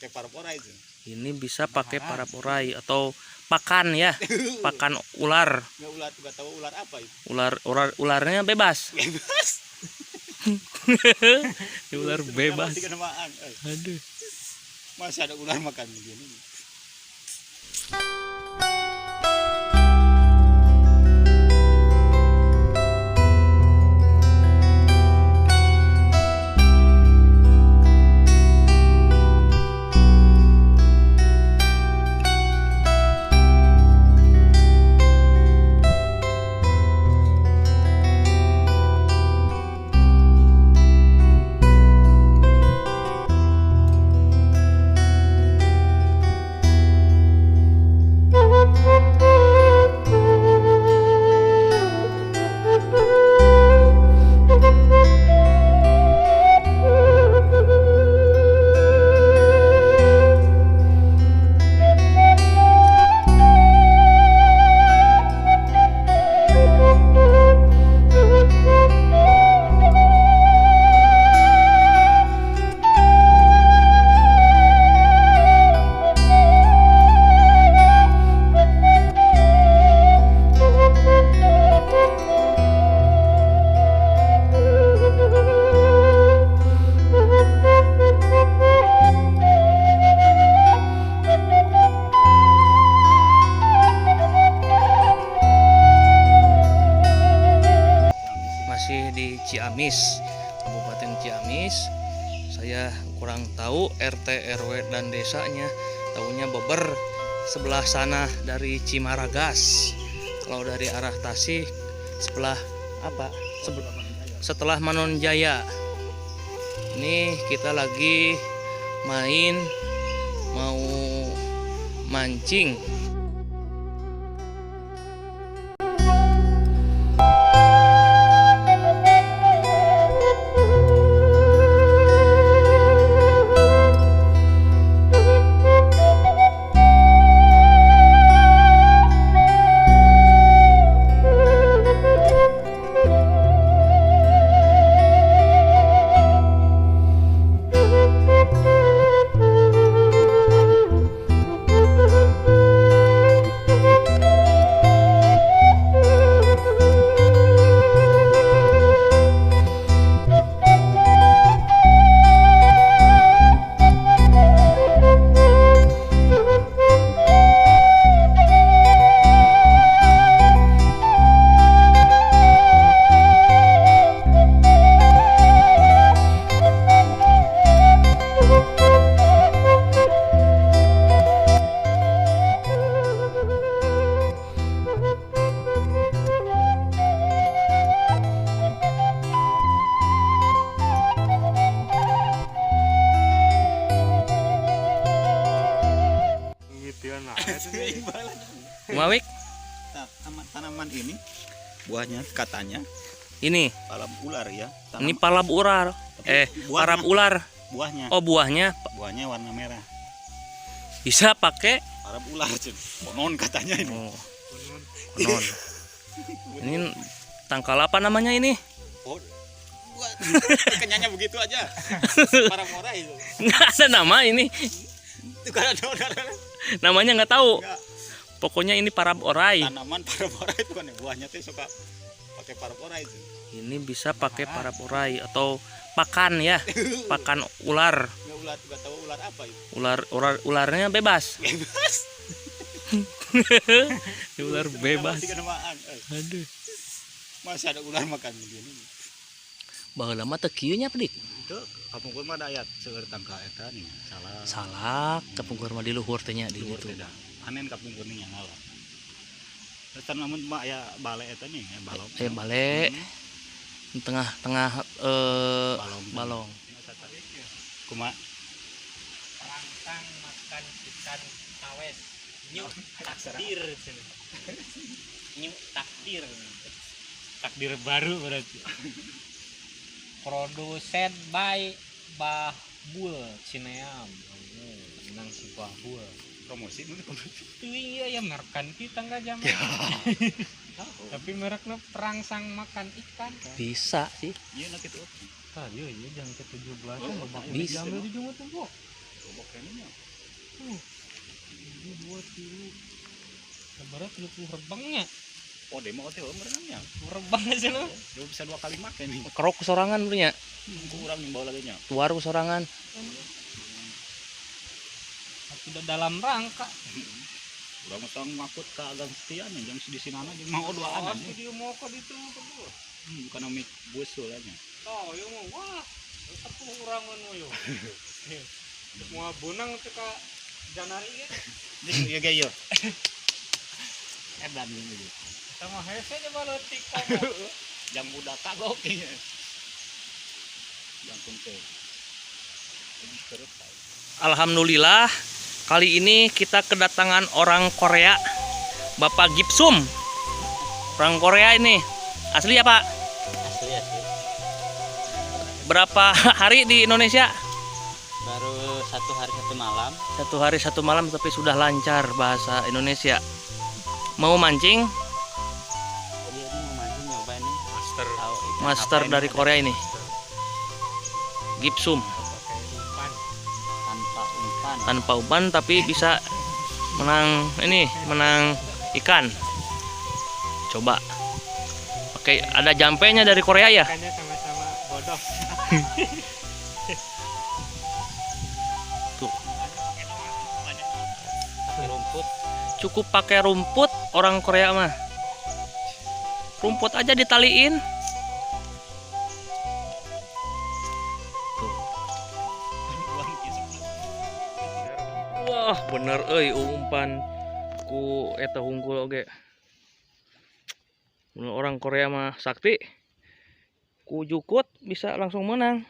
pakai paraporai itu. Ini bisa pakai paraporai atau pakan ya, pakan ular. Nggak tahu ular apa itu. Ularnya bebas. Bebas. Ular bebas. Aduh. Masih ada ular makan begini. Di Ciamis, Kabupaten Ciamis. Saya kurang tahu RT RW dan desanya, tahunya Beber sebelah sana dari Cimaragas. Kalau dari arah Tasik sebelah apa? Setelah Manonjaya. Ini kita lagi mau mancing. Mawik. Nah, tanaman ini buahnya katanya Ini palab ular ya. ini palab ular. Palab ular. Buahnya. Oh, buahnya Buahnya warna merah. bisa pakai Palab ular, konon katanya ini. oh, konon. Ini tangkal apa namanya ini? Oh, buat kenyanya begitu aja. Paraporai itu. Nggak ada nama ini. Itu kan ada. Namanya nggak tahu. Enggak. Pokoknya ini paraporai. Tanaman paraporai itu kan buahnya tuh suka pakai paraporai itu. Ini bisa pakai paraporai atau pakan ya, pakan ular. Nggak tahu ular apa itu. Ularnya bebas. Bebas. Ular bebas. Aduh. Masih ada ular makan begini. Baheula mah teu kieu nya pedik. Itu kapungkur mah ada ayat seueur tangka eta nih. Salah. Salak kapungkur mah di luhur teh nya di Luhur ditu. teh dah. Anen kapungkur nya ngalah. Terus tanaman mah aya bale eta nih, balong. Bale. Tengah-tengah balong. Kumaha? Perangsang makan ikan tawes. Nyu takdir. Nyu takdir. Takdir baru berarti. Produsen by Bahbul Cineam. Menang si Bahbul. Promosi dulu promosi. Iya ya merekkan kita nggak jam. Tapi mereknya perangsang makan ikan. Bisa sih. Iya nak itu. Iya jangan ke 17 Oh, babak bisa. diambil di jumlah tuh. Bobok ini Berat lu rebangnya. Oh demo teh merenangnya. Rebang aja lo. Dia bisa 2 kali makan nih. Kerok sorangan punya. Kurang yang bawa lagi nya. Tuaru sorangan. Tapi udah dalam rangka. Urang sang ngakut ka agang setia nya jam di sinana jeung mau duaan Oh, aja. video mau kok itu kedua. Bukan mik bus ulanya. Oh, yo mau wah. Tetep kurangan mo yo. Mau bonang teh ka janari ge. Jeung ieu ge yo. Edan ini. Sama hese aja baletik ka. Jam budak kagok ieu. Jam kunte. Ini terus. Alhamdulillah, kali ini kita kedatangan orang Korea, Bapak Gipsum. Orang Korea ini, asli ya Pak? Asli. Berapa hari di Indonesia? Baru 1 hari 1 malam. 1 hari 1 malam tapi sudah lancar bahasa Indonesia. Mau mancing? Iya ini mau mancing nyoba nih. Master Tahu ikan Master apa ini dari ada Korea ini. Gipsum, pakai umpan. tanpa umpan. tanpa umpan tapi bisa menang ikan. Coba. Oke, ada jampenya dari Korea ya? Ikannya sama-sama bodoh. Tuh, Pakai rumput. cukup pakai rumput orang Korea mah. Rumput aja ditaliin. Tuh. Wah, bener euy umpan ku eta hungkul oge. Mun orang Korea mah sakti. Ku jukut bisa langsung menang.